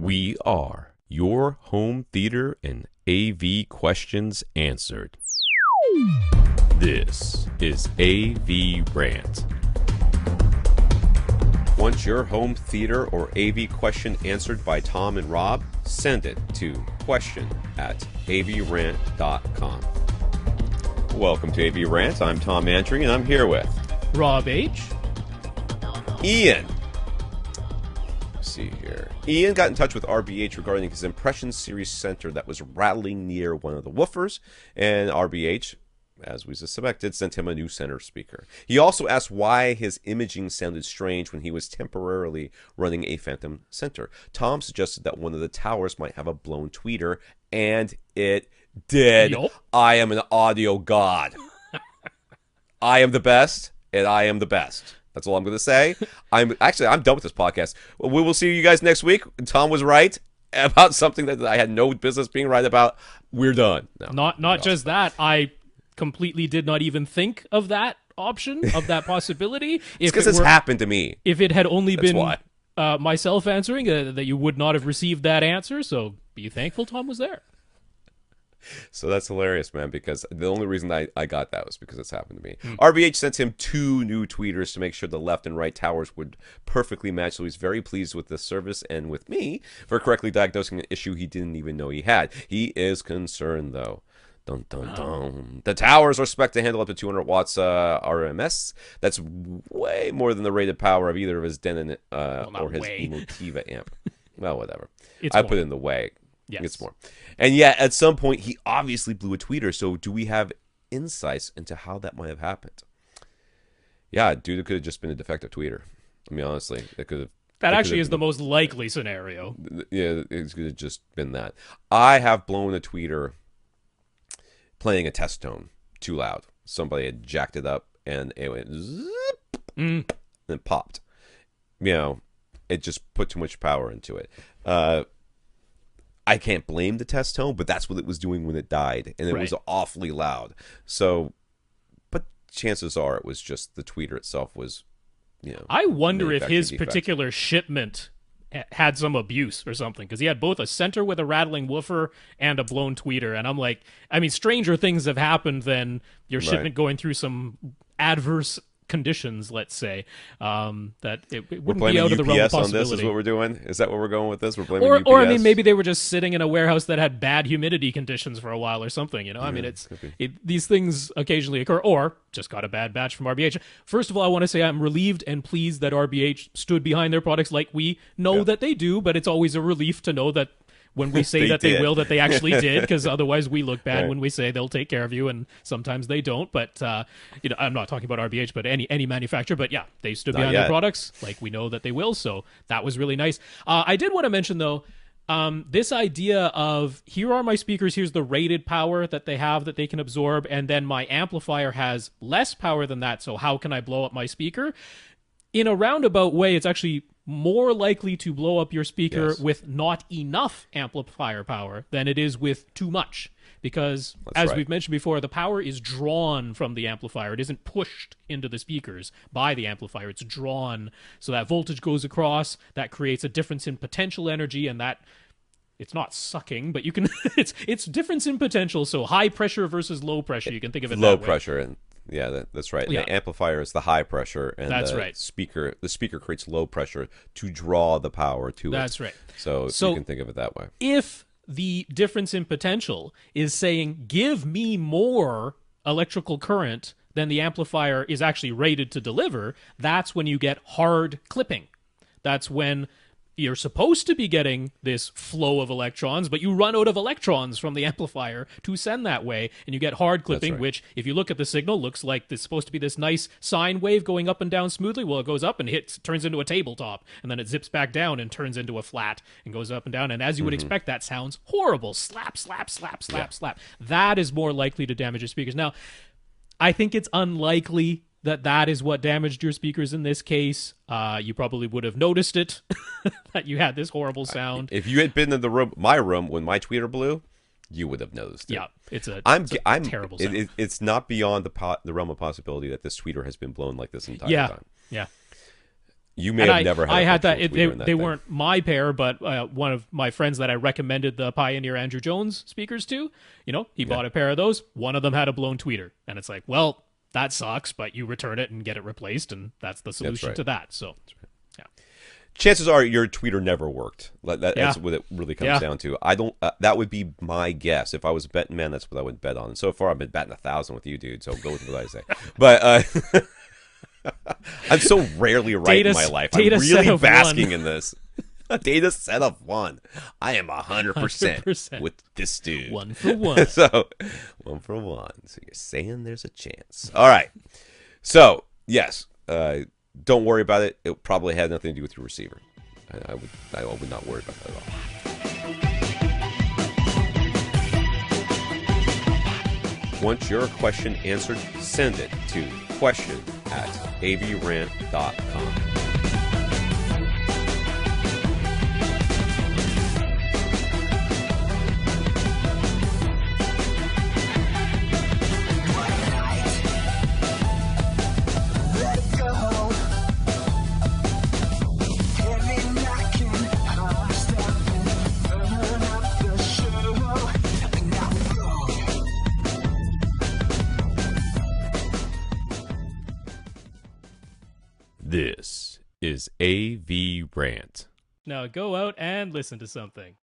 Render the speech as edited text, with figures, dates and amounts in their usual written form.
We are your home theater and AV questions answered. This is AVRant. Want your home theater or AV question answered by Tom and Rob? Send it to question@avrant.com. Welcome to AVRant. I'm Tom Andry, and I'm here with Rob H. Ian. Let's see here. Ian got in touch with RBH regarding his Impression Series Center that was rattling near one of the woofers, and RBH, as we suspected, sent him a new center speaker. He also asked why his imaging sounded strange when he was temporarily running a phantom center. Tom suggested that one of the towers might have a blown tweeter, and it did. Yup. I am an audio god. I am the best, and I am the best. That's all I'm going to say. I'm done with this podcast. We will see you guys next week. Tom was right about something that I had no business being right about. We're done. No, not just that. I completely did not even think of that option, of that possibility. It's because it's happened to me. If it had only That's been why. Myself answering, that you would not have received that answer. So be thankful Tom was there. So that's hilarious, man, because the only reason I got that was because it's happened to me. RBH sent him 2 new tweeters to make sure the left and right towers would perfectly match, so he's very pleased with the service and with me for correctly diagnosing an issue he didn't even know he had. He is concerned, though. Dun, dun, dun. The towers are spec'd to handle up to 200 watts RMS. That's way more than the rated power of either of his Denon or his Emotiva amp. Well, whatever. I put it in the way. Yes. It's more. And yet, at some point, he obviously blew a tweeter. So do we have insights into how that might have happened? Yeah, dude, it could have just been a defective tweeter. I mean, honestly, it could have. That actually is the most likely scenario. Yeah, it could have just been that. I have blown a tweeter playing a test tone too loud. Somebody had jacked it up, and it went zip, and it popped. You know, it just put too much power into it. I can't blame the test tone, but that's what it was doing when it died, and it was awfully loud. So, but chances are it was just the tweeter itself was, you know. I wonder if his particular shipment had some abuse or something, because he had both a center with a rattling woofer and a blown tweeter, and I'm like, I mean, stranger things have happened than your shipment going through some adverse conditions, let's say, that it wouldn't be out of the realm of possibility. On this is what we're doing? Is that what we're going with this? We're blaming UPS? Or I mean, maybe they were just sitting in a warehouse that had bad humidity conditions for a while or something, you know? I mean, these things occasionally occur, or just got a bad batch from RBH. First of all, I want to say I'm relieved and pleased that RBH stood behind their products like we know that they do, but it's always a relief to know that when we say that they will, that they actually did, because otherwise we look bad when we say they'll take care of you, and sometimes they don't. But you know, I'm not talking about RBH, but any manufacturer. But yeah, they stood behind their products like we know that they will. So that was really nice. I did want to mention though, this idea of here are my speakers, here's the rated power that they have that they can absorb, and then my amplifier has less power than that. So how can I blow up my speaker? In a roundabout way, it's actually more likely to blow up your speaker with not enough amplifier power than it is with too much. Because, as we've mentioned before, the power is drawn from the amplifier. It isn't pushed into the speakers by the amplifier. It's drawn. So that voltage goes across. That creates a difference in potential energy, and that... It's not sucking, but you can... it's difference in potential. So high pressure versus low pressure. You can think of it that way. Low pressure, and... Yeah, that's right. Yeah. The amplifier is the high pressure, and the speaker creates low pressure to draw the power to it. That's right. So you can think of it that way. If the difference in potential is saying, give me more electrical current than the amplifier is actually rated to deliver, that's when you get hard clipping. That's when you're supposed to be getting this flow of electrons, but you run out of electrons from the amplifier to send that way, and you get hard clipping, which, if you look at the signal, looks like there's supposed to be this nice sine wave going up and down smoothly. Well, it goes up and turns into a tabletop, and then it zips back down and turns into a flat and goes up and down, and as you would expect, that sounds horrible. Slap, slap, slap, slap, slap. That is more likely to damage your speakers. Now, I think it's unlikely that is what damaged your speakers in this case. You probably would have noticed it, that you had this horrible sound. If you had been in my room when my tweeter blew, you would have noticed it. Yeah, it's a terrible sound. It's not beyond the realm of possibility that this tweeter has been blown like this entire time. Yeah. You may And have never had. I a had that. functional tweeter in that They thing. weren't my pair, but one of my friends that I recommended the Pioneer Andrew Jones speakers to, he bought a pair of those. One of them had a blown tweeter. And it's like, well, that sucks, but you return it and get it replaced, and that's the solution to that. So, yeah. Chances are your tweeter never worked. That's what it really comes down to. I don't. That would be my guess. If I was a betting man, that's what I would bet on. And so far, I've been batting 1,000 with you, dude. So go with what I say. But I'm so rarely right in my life. I'm really basking in this. A data set of 1. I am 100% with this dude. 1 for 1. So 1 for 1. So you're saying there's a chance. All right. So yes. Don't worry about it. It probably had nothing to do with your receiver. I would not worry about that at all. Want your question answered? Send it to question@avrant.com. This is AVRant. Now go out and listen to something.